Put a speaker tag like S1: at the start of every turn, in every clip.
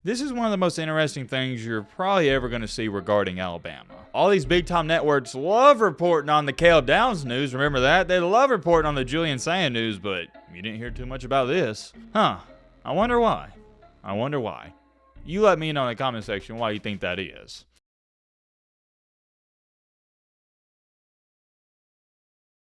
S1: This is one of the most interesting things you're probably ever going to see regarding Alabama. All these big-time networks love reporting on the Caleb Downs news, remember that? They love reporting on the Julian Sand news, but you didn't hear too much about this. Huh, I wonder why. You let me know in the comment section why you think that is.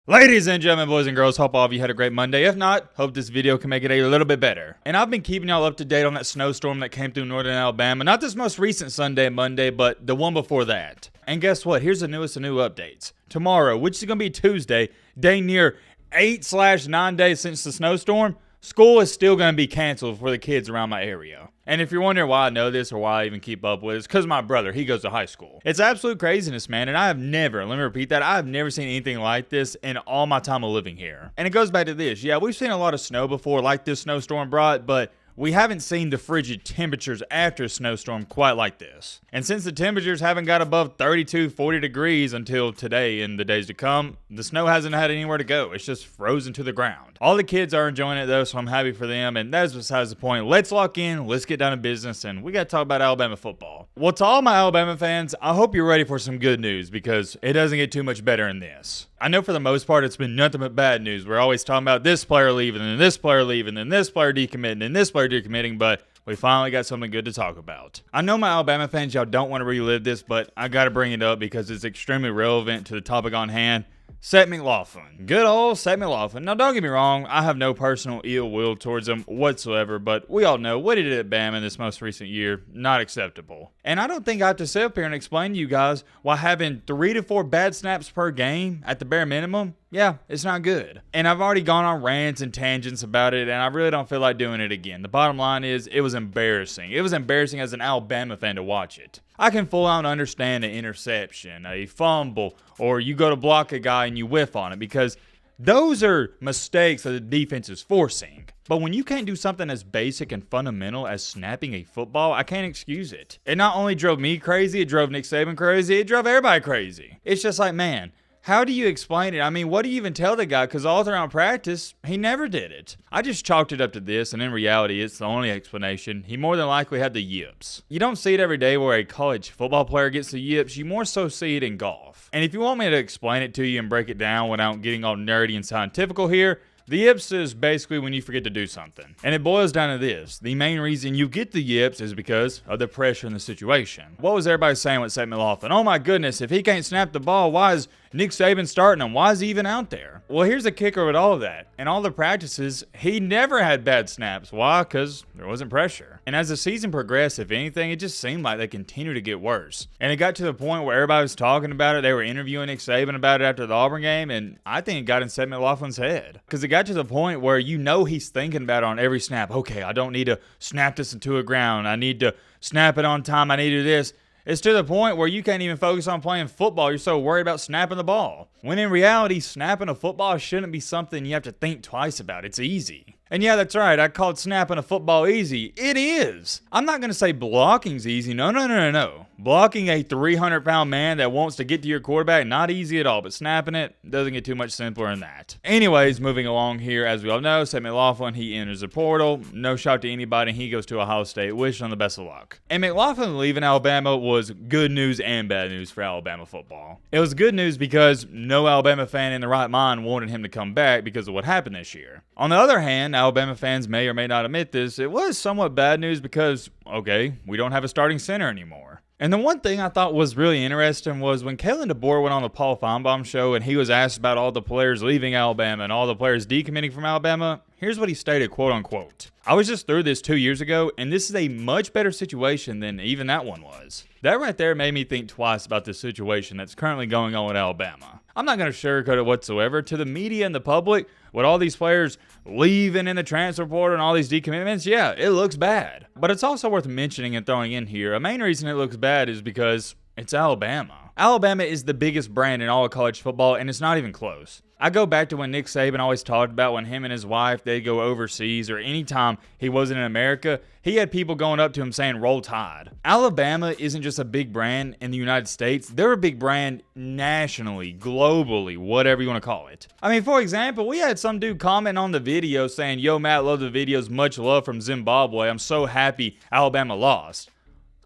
S1: Ladies and gentlemen, boys and girls, hope all of you had a great Monday. If not, hope this video can make it a little bit better. And I've been keeping y'all up to date on that snowstorm that came through northern Alabama. Not this most recent Sunday and Monday, but the one before that. And guess what? Here's the newest of new updates. Tomorrow, which is going to be Tuesday, day near 8/9 days since the snowstorm, school is still going to be canceled for the kids around my area. And if you're wondering why I know this or why I even keep up with it, it's because my brother, he goes to high school. It's absolute craziness, man, and I have never, let me repeat that, I have never seen anything like this in all my time of living here. And it goes back to this. Yeah, we've seen a lot of snow before like this snowstorm brought, but we haven't seen the frigid temperatures after a snowstorm quite like this. And since the temperatures haven't got above 32, 40 degrees until today and the days to come, the snow hasn't had anywhere to go. It's just frozen to the ground. All the kids are enjoying it though, so I'm happy for them. And that's besides the point. Let's lock in, let's get down to business, and we got to talk about Alabama football. Well, to all my Alabama fans, I hope you're ready for some good news because it doesn't get too much better than this. I know for the most part it's been nothing but bad news. We're always talking about this player leaving, and this player leaving, and this player decommitting, and this player decommitting, but we finally got something good to talk about. I know my Alabama fans, y'all don't want to relive this, but I got to bring it up because it's extremely relevant to the topic on hand. Seth McLaughlin. Good old Seth McLaughlin. Now, don't get me wrong, I have no personal ill will towards him whatsoever, but we all know what he did at Bama in this most recent year, not acceptable. And I don't think I have to sit up here and explain to you guys why having 3 to 4 bad snaps per game at the bare minimum, yeah, it's not good. And I've already gone on rants and tangents about it, and I really don't feel like doing it again. The bottom line is, it was embarrassing. It was embarrassing as an Alabama fan to watch it. I can full out understand an interception, a fumble, or you go to block a guy and you whiff on it because those are mistakes that the defense is forcing. But when you can't do something as basic and fundamental as snapping a football, I can't excuse it. It not only drove me crazy, it drove Nick Saban crazy, it drove everybody crazy. It's just like, man, how do you explain it? I mean, what do you even tell the guy? Because all throughout practice, he never did it. I just chalked it up to this, and in reality, it's the only explanation. He more than likely had the yips. You don't see it every day where a college football player gets the yips. You more so see it in golf. And if you want me to explain it to you and break it down without getting all nerdy and scientifical here, the yips is basically when you forget to do something. And it boils down to this. The main reason you get the yips is because of the pressure in the situation. What was everybody saying with Seth McLaughlin? Oh my goodness, if he can't snap the ball, why is Nick Saban starting him? Why is he even out there? Well, here's the kicker with all of that. In all the practices, he never had bad snaps. Why? Because there wasn't pressure. And as the season progressed, if anything, it just seemed like they continued to get worse. And it got to the point where everybody was talking about it. They were interviewing Nick Saban about it after the Auburn game, and I think it got in Seth McLaughlin's head. Because it got to the point where you know he's thinking about it on every snap. Okay, I don't need to snap this into a ground. I need to snap it on time. I need to do this. It's to the point where you can't even focus on playing football. You're so worried about snapping the ball. When in reality, snapping a football shouldn't be something you have to think twice about. It's easy. And yeah, that's right. I called snapping a football easy. It is. I'm not going to say blocking's easy. No. Blocking a 300-pound man that wants to get to your quarterback, not easy at all. But snapping it doesn't get too much simpler than that. Anyways, moving along here, as we all know, Seth McLaughlin, he enters the portal. No shock to anybody. He goes to Ohio State. Wish him the best of luck. And McLaughlin leaving Alabama was good news and bad news for Alabama football. It was good news because no Alabama fan in the right mind wanted him to come back because of what happened this year. On the other hand, Alabama fans may or may not admit this, it was somewhat bad news because, okay, we don't have a starting center anymore. And the one thing I thought was really interesting was when Kalen Deboer went on the Paul Feinbaum show and he was asked about all the players leaving Alabama and all the players decommitting from Alabama, here's what he stated, quote unquote. I was just through this 2 years ago, and this is a much better situation than even that one was. That right there made me think twice about the situation that's currently going on with Alabama. I'm not going to sugarcoat it whatsoever. To the media and the public, with all these players leaving in the transfer portal and all these decommitments, yeah, it looks bad. But it's also worth mentioning and throwing in here, a main reason it looks bad is because it's Alabama. Alabama is the biggest brand in all of college football, and it's not even close. I go back to when Nick Saban always talked about when him and his wife, they'd go overseas, or anytime he wasn't in America, he had people going up to him saying, "Roll Tide." Alabama isn't just a big brand in the United States. They're a big brand nationally, globally, whatever you want to call it. I mean, for example, we had some dude comment on the video saying, "Yo, Matt, love the videos. Much love from Zimbabwe. I'm so happy Alabama lost."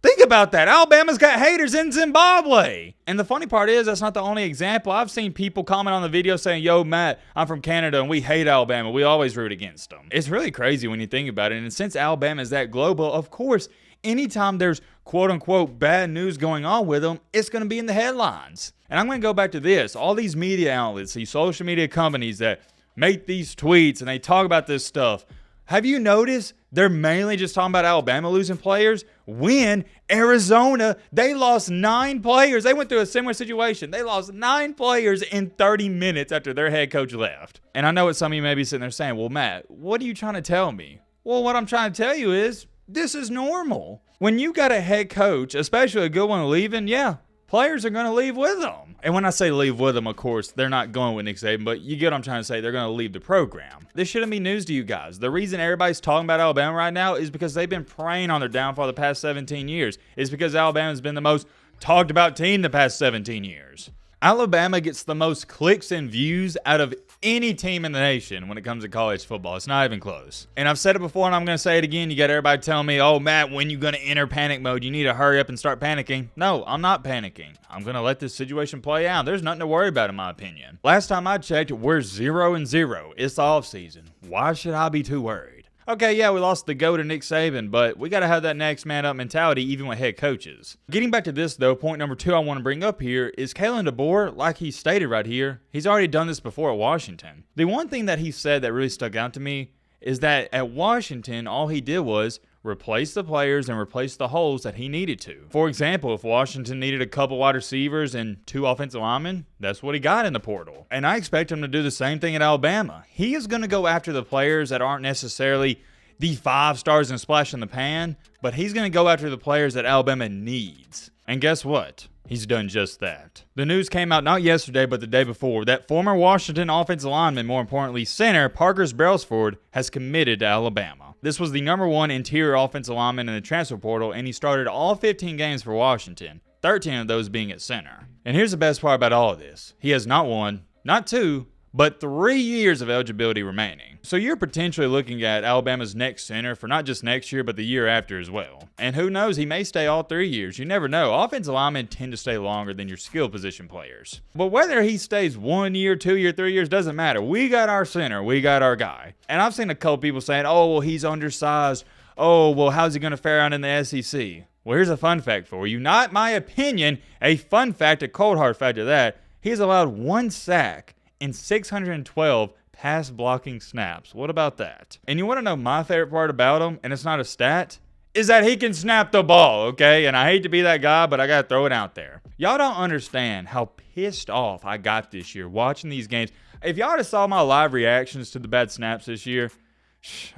S1: Think about that. Alabama's got haters in Zimbabwe. And the funny part is, that's not the only example. I've seen people comment on the video saying, "Yo, Matt, I'm from Canada and we hate Alabama. We always root against them." It's really crazy when you think about it. And since Alabama is that global, of course, anytime there's quote unquote bad news going on with them, it's going to be in the headlines. And I'm going to go back to this. All these media outlets, these social media companies that make these tweets and they talk about this stuff. Have you noticed they're mainly just talking about Alabama losing players? When Arizona, they lost 9 players. They went through a similar situation. They lost 9 players in 30 minutes after their head coach left. And I know what some of you may be sitting there saying, "Well, Matt, what are you trying to tell me?" Well, what I'm trying to tell you is this is normal. When you got a head coach, especially a good one, leaving, yeah, players are going to leave with them. And when I say leave with them, of course, they're not going with Nick Saban, but you get what I'm trying to say. They're going to leave the program. This shouldn't be news to you guys. The reason everybody's talking about Alabama right now is because they've been preying on their downfall the past 17 years. It's because Alabama's been the most talked about team the past 17 years. Alabama gets the most clicks and views out of any team in the nation when it comes to college football. It's not even close. And I've said it before and I'm going to say it again. You got everybody telling me, "Oh, Matt, when you going to enter panic mode? You need to hurry up and start panicking." No, I'm not panicking. I'm going to let this situation play out. There's nothing to worry about in my opinion. Last time I checked, we're 0-0. It's the offseason. Why should I be too worried? Okay, yeah, we lost the GOAT to Nick Saban, but we got to have that next man up mentality even with head coaches. Getting back to this, though, point number 2 I want to bring up here is Kalen Deboer, like he stated right here, he's already done this before at Washington. The one thing that he said that really stuck out to me is that at Washington, all he did was replace the players and replace the holes that he needed to. For example, if Washington needed a couple wide receivers and 2 offensive linemen, that's what he got in the portal. And I expect him to do the same thing at Alabama. He is going to go after the players that aren't necessarily the 5 stars and splash in the pan, but he's going to go after the players that Alabama needs. And guess what? He's done just that. The news came out not yesterday, but the day before, that former Washington offensive lineman, more importantly center, Parker Brailsford, has committed to Alabama. This was the #1 interior offensive lineman in the transfer portal, and he started all 15 games for Washington, 13 of those being at center. And here's the best part about all of this. He has not 1, not 2, but 3 years of eligibility remaining. So you're potentially looking at Alabama's next center for not just next year, but the year after as well. And who knows, he may stay all 3 years. You never know. Offensive linemen tend to stay longer than your skill position players. But whether he stays 1 year, 2 year, 3 years, doesn't matter. We got our center. We got our guy. And I've seen a couple people saying, "Oh, well, he's undersized. Oh, well, how's he going to fare out in the SEC? Well, here's a fun fact for you. Not my opinion. A fun fact, a cold hard fact of that. He's allowed 1 sack in 612 pass blocking snaps. What about that? And you want to know my favorite part about him, and it's not a stat, is that he can snap the ball, okay? And I hate to be that guy, but I got to throw it out there. Y'all don't understand how pissed off I got this year watching these games. If y'all just saw my live reactions to the bad snaps this year,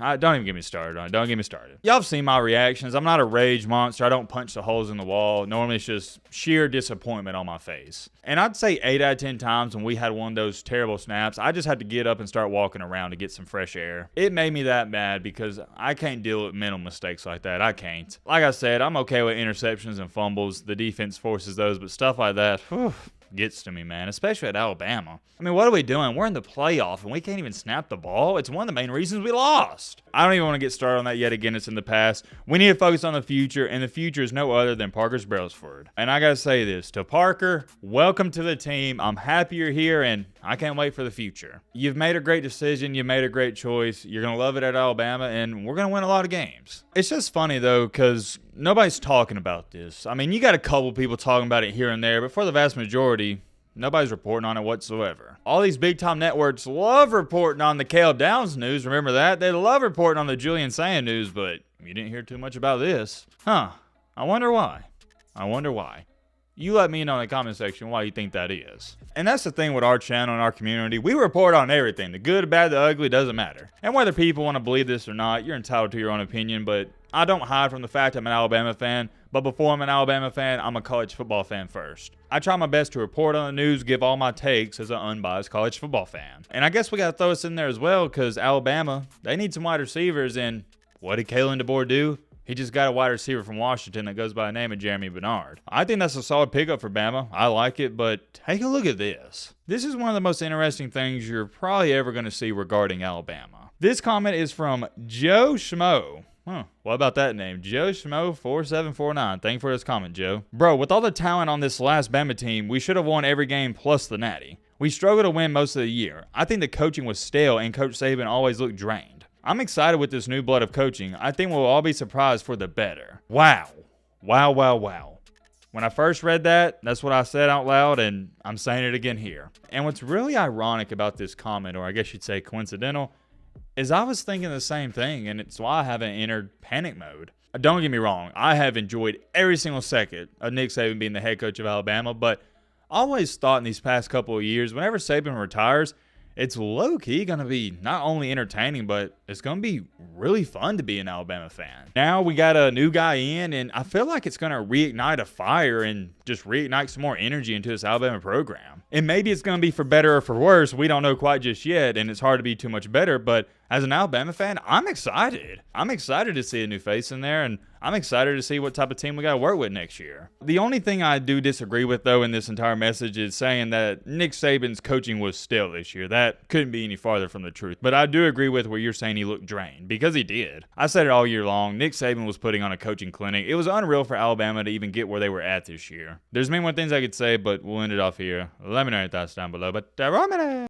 S1: don't even get me started on it. Don't get me started. Y'all have seen my reactions. I'm not a rage monster. I don't punch the holes in the wall. Normally, it's just sheer disappointment on my face. And I'd say 8 out of 10 times when we had one of those terrible snaps, I just had to get up and start walking around to get some fresh air. It made me that mad because I can't deal with mental mistakes like that. I can't. Like I said, I'm okay with interceptions and fumbles. The defense forces those, but stuff like that, whew, gets to me, man, especially at Alabama. I mean, what are we doing? We're in the playoff and we can't even snap the ball. It's one of the main reasons we lost. I don't even want to get started on that yet again. It's in the past. We need to focus on the future, and the future is no other than Parker Brailsford. And I got to say this to Parker, welcome to the team. I'm happy you're here, and I can't wait for the future. You've made a great decision. You made a great choice. You're going to love it at Alabama, and we're going to win a lot of games. It's just funny, though, because nobody's talking about this. I mean, you got a couple people talking about it here and there, but for the vast majority, nobody's reporting on it whatsoever. All these big-time networks love reporting on the Caleb Downs news. Remember that? They love reporting on the Julian Sand news, but you didn't hear too much about this. Huh. I wonder why. I wonder why. You let me know in the comment section why you think that is. And that's the thing with our channel and our community. We report on everything. The good, the bad, the ugly, doesn't matter. And whether people want to believe this or not, you're entitled to your own opinion, but I don't hide from the fact I'm an Alabama fan. But before I'm an Alabama fan, I'm a college football fan first. I try my best to report on the news, give all my takes as an unbiased college football fan. And I guess we got to throw us in there as well, because Alabama, they need some wide receivers. And what did Kalen Deboer do? He just got a wide receiver from Washington that goes by the name of Jeremy Bernard. I think that's a solid pickup for Bama. I like it, but take a look at this. This is one of the most interesting things you're probably ever going to see regarding Alabama. This comment is from Joe Schmo. What about that name? Joe Schmo 4749. Thank you for this comment, Joe. Bro, with all the talent on this last Bama team, we should have won every game plus the Natty. We struggled to win most of the year. I think the coaching was stale and Coach Saban always looked drained. I'm excited with this new blood of coaching. I think we'll all be surprised for the better. Wow. Wow, wow, wow. When I first read that, that's what I said out loud, and I'm saying it again here. And what's really ironic about this comment, or I guess you'd say coincidental, is I was thinking the same thing, and it's why I haven't entered panic mode. Don't get me wrong, I have enjoyed every single second of Nick Saban being the head coach of Alabama, but I always thought in these past couple of years, whenever Saban retires, it's low-key going to be not only entertaining, but it's going to be really fun to be an Alabama fan. Now we got a new guy in, and I feel like it's going to reignite a fire and just reignite some more energy into this Alabama program. And maybe it's going to be for better or for worse. We don't know quite just yet, and it's hard to be too much better. But as an Alabama fan, I'm excited. I'm excited to see a new face in there, and I'm excited to see what type of team we got to work with next year. The only thing I do disagree with, though, in this entire message is saying that Nick Saban's coaching was stale this year. That couldn't be any farther from the truth. But I do agree with where you're saying he looked drained, because he did. I said it all year long. Nick Saban was putting on a coaching clinic. It was unreal for Alabama to even get where they were at this year. There's many more things I could say, but we'll end it off here. Let me know your thoughts down below. But